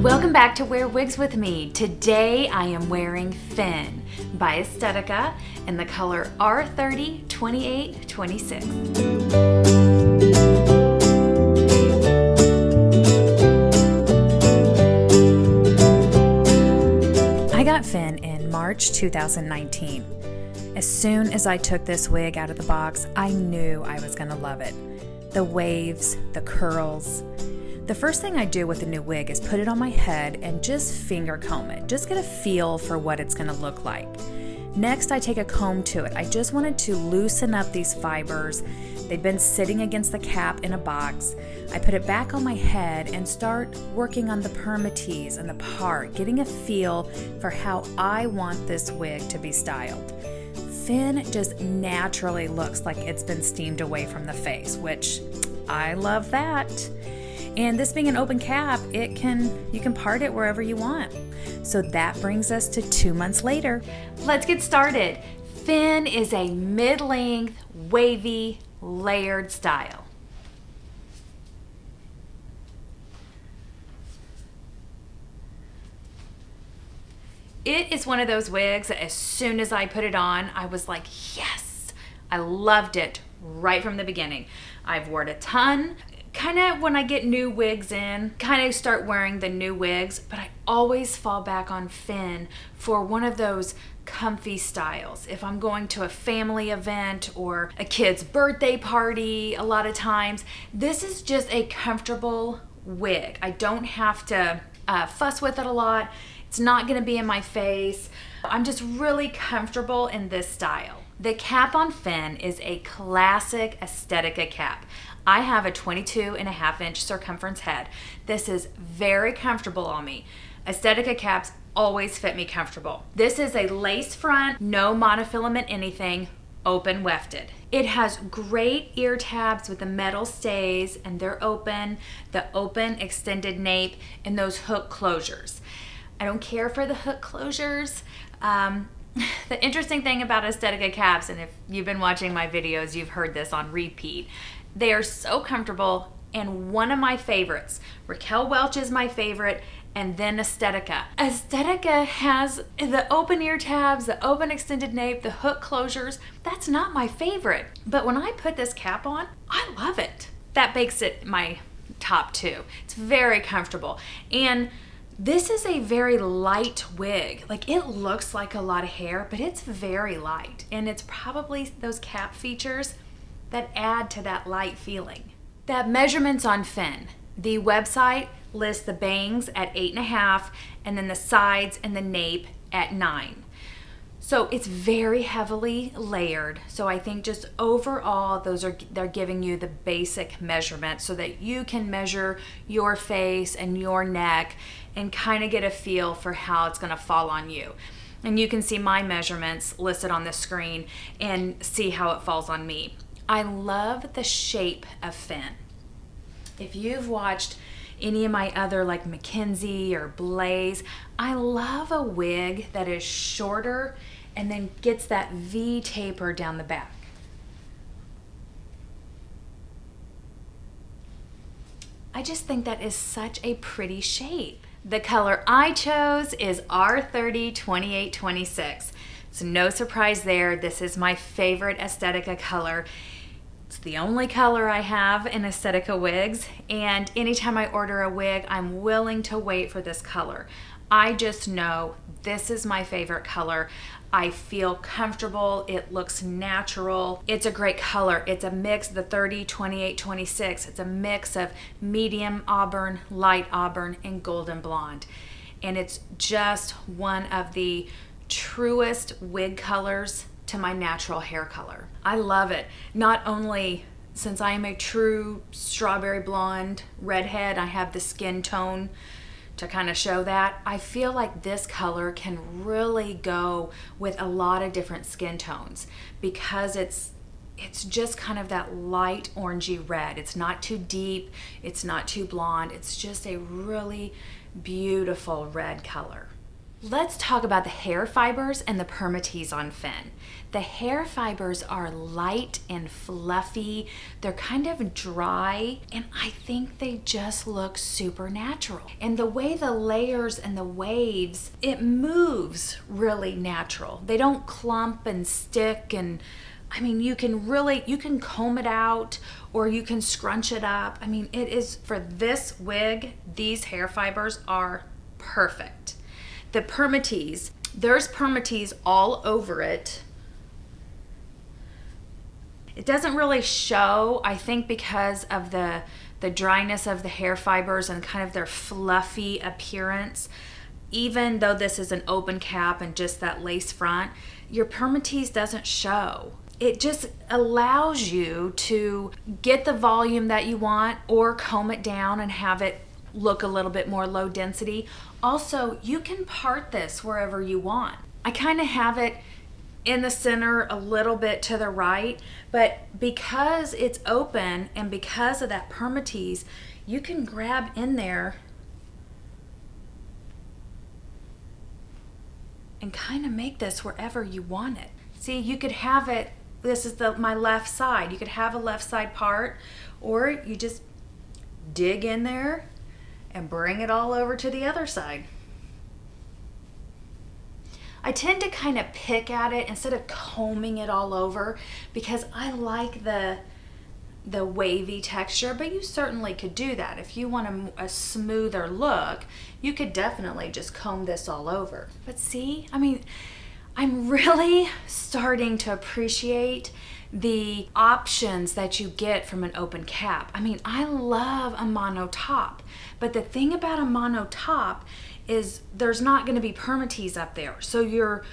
Welcome back to Wear Wigs With Me. Today I am wearing Finn by Estetica in the color R30 2826. I got Finn in March 2019. As soon as I took this wig out of the box, I knew I was going to love it. The waves, the curls. The first thing I do with a new wig is put it on my head and just finger comb it. Just get a feel for what it's going to look like. Next, I take a comb to it. I just wanted to loosen up these fibers. They'd been sitting against the cap in a box. I put it back on my head and start working on the permatease and the part, getting a feel for how I want this wig to be styled. Finn just naturally looks like it's been steamed away from the face, which I love that. And this being an open cap, you can part it wherever you want. So that brings us to 2 months later. Let's get started. Finn is a mid-length, wavy, layered style. It is one of those wigs that as soon as I put it on, I was like, yes, I loved it right from the beginning. I've worn a ton. Kind of when I get new wigs in, kind of start wearing the new wigs, but I always fall back on Finn for one of those comfy styles. If I'm going to a family event or a kid's birthday party, a lot of times, this is just a comfortable wig. I don't have to fuss with it a lot. It's not gonna be in my face. I'm just really comfortable in this style. The cap on Finn is a classic Estetica cap. I have a 22.5-inch circumference head. This is very comfortable on me. Estetica caps always fit me comfortable. This is a lace front, no monofilament anything, open wefted. It has great ear tabs with the metal stays and they're open, the open extended nape, and those hook closures. I don't care for the hook closures. The interesting thing about Estetica caps, and if you've been watching my videos, you've heard this on repeat, they are so comfortable, and one of my favorites, Raquel Welch is my favorite, and then Estetica. Estetica has the open ear tabs, the open extended nape, the hook closures. That's not my favorite, but when I put this cap on, I love it. That makes it my top two. It's very comfortable, and this is a very light wig. Like, it looks like a lot of hair, but it's very light, and it's probably those cap features that add to that light feeling. The measurements on Finn. The website lists the bangs at 8.5 and then the sides and the nape at 9. So it's very heavily layered. So I think just overall, they're giving you the basic measurements so that you can measure your face and your neck and kind of get a feel for how it's gonna fall on you. And you can see my measurements listed on the screen and see how it falls on me. I love the shape of Finn. If you've watched any of my other like Mackenzie or Blaze, I love a wig that is shorter and then gets that V taper down the back. I just think that is such a pretty shape. The color I chose is R30 2826. It's no surprise there. This is my favorite Estetica color. It's the only color I have in Estetica wigs, and anytime I order a wig, I'm willing to wait for this color. I just know this is my favorite color. I feel comfortable. It looks natural. It's a great color. It's a mix, the 30, 28, 26. It's a mix of medium auburn, light auburn, and golden blonde. And it's just one of the truest wig colors to my natural hair color. I love it. Not only since I am a true strawberry blonde redhead, I have the skin tone to kind of show that. I feel like this color can really go with a lot of different skin tones because it's just kind of that light orangey red. It's not too deep, it's not too blonde. It's just a really beautiful red color. Let's talk about the hair fibers and the permatease on Finn. The hair fibers are light and fluffy. They're kind of dry, and I think they just look super natural. And the way the layers and the waves, it moves really natural. They don't clump and stick, and I mean, you can comb it out or you can scrunch it up. I mean, it is, for this wig, these hair fibers are perfect. The permatease, there's permatease all over it. It doesn't really show, I think, because of the dryness of the hair fibers and kind of their fluffy appearance. Even though this is an open cap and just that lace front, your permatease doesn't show. It just allows you to get the volume that you want or comb it down and have it look a little bit more low density. Also, you can part this wherever you want. I kind of have it in the center, a little bit to the right, but because it's open and because of that permatease, you can grab in there and kind of make this wherever you want it. See, you could have it, this is my left side. You could have a left side part, or you just dig in there and bring it all over to the other side. I tend to kind of pick at it instead of combing it all over because I like the wavy texture, but you certainly could do that. If you want a smoother look, you could definitely just comb this all over. But see, I mean, I'm really starting to appreciate the options that you get from an open cap. I mean, I love a mono top, but the thing about a mono top is there's not going to be permatease up there. So you're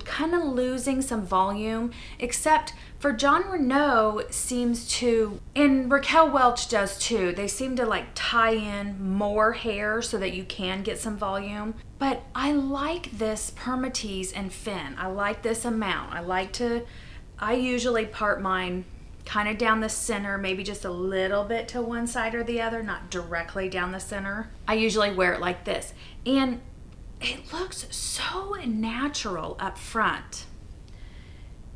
kind of losing some volume, except for John Renault seems to, and Raquel Welch does too, they seem to like tie in more hair so that you can get some volume. But I like this permatease and Finn. I like this amount. I usually part mine kind of down the center, maybe just a little bit to one side or the other, not directly down the center. I usually wear it like this. And it looks so natural up front.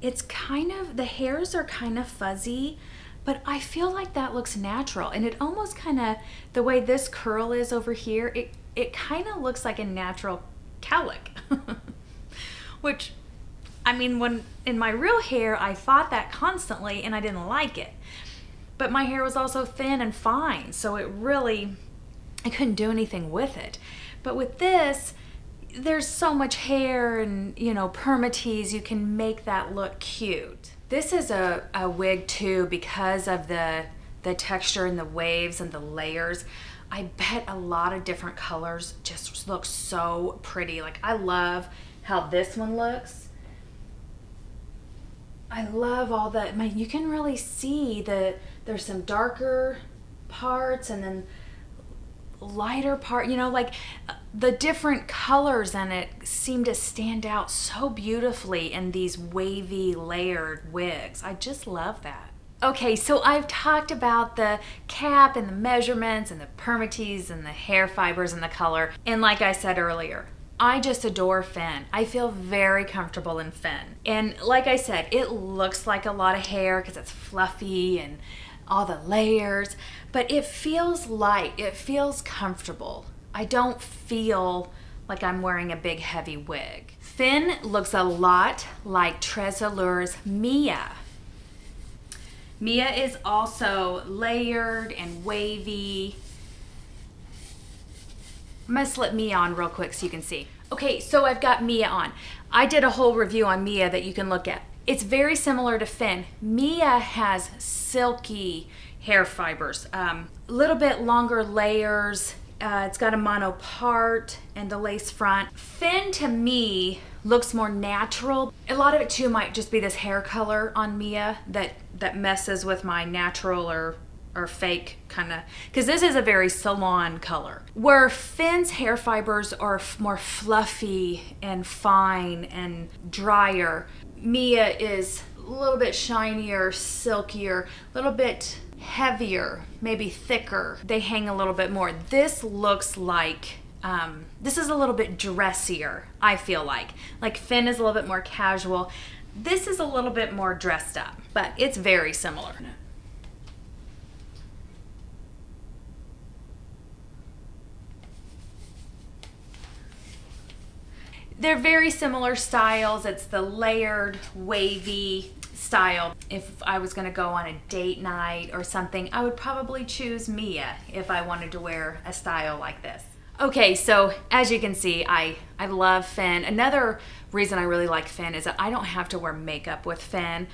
It's kind of, the hairs are kind of fuzzy, but I feel like that looks natural. And it almost kind of, the way this curl is over here, it kind of looks like a natural cowlick. Which, I mean, when in my real hair, I fought that constantly and I didn't like it. But my hair was also thin and fine, so I couldn't do anything with it. But with this, there's so much hair and, you know, permatease, you can make that look cute. This is a wig too, because of the texture and the waves and the layers. I bet a lot of different colors just look so pretty. Like, I love how this one looks. I love all the, you can really see there's some darker parts and then lighter part, you know, like the different colors in it seem to stand out so beautifully in these wavy layered wigs. I just love that. Okay, so I've talked about the cap and the measurements and the permatease and the hair fibers and the color. And like I said earlier, I just adore Finn. I feel very comfortable in Finn. And like I said, it looks like a lot of hair because it's fluffy and all the layers, but it feels light, it feels comfortable. I don't feel like I'm wearing a big heavy wig. Finn looks a lot like Tres Allure's Mia. Mia is also layered and wavy. I'm gonna slip Mia on real quick so you can see. Okay, so I've got Mia on. I did a whole review on Mia that you can look at. It's very similar to Finn. Mia has silky hair fibers, a little bit longer layers. It's got a mono part and the lace front. Finn, to me, looks more natural. A lot of it too might just be this hair color on Mia that messes with my natural or fake kind of, because this is a very salon color. Where Finn's hair fibers are more fluffy and fine and drier, Mia is a little bit shinier, silkier, a little bit heavier, maybe thicker. They hang a little bit more. This looks like this is a little bit dressier, I feel like. Like Finn is a little bit more casual. This is a little bit more dressed up, but it's very similar. They're very similar styles. It's the layered, wavy style. If I was gonna go on a date night or something, I would probably choose Mia if I wanted to wear a style like this. Okay, so as you can see, I love Finn. Another reason I really like Finn is that I don't have to wear makeup with Finn.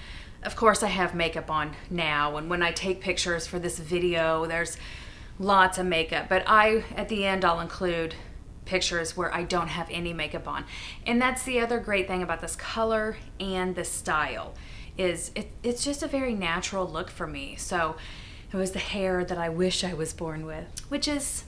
Of course, I have makeup on now, and when I take pictures for this video, there's lots of makeup, but at the end, I'll include pictures where I don't have any makeup on. And that's the other great thing about this color and this style, is it's just a very natural look for me. So it was the hair that I wish I was born with, which is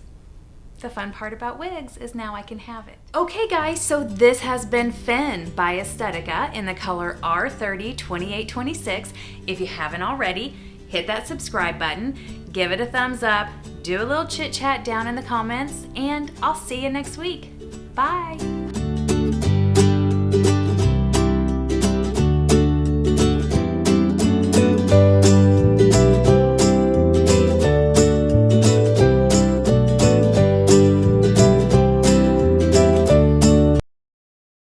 the fun part about wigs, is now I can have it. Okay guys, so this has been Finn by Estetica in the color R30 2826. If you haven't already, hit that subscribe button, give it a thumbs up, do a little chit chat down in the comments, and I'll see you next week. Bye.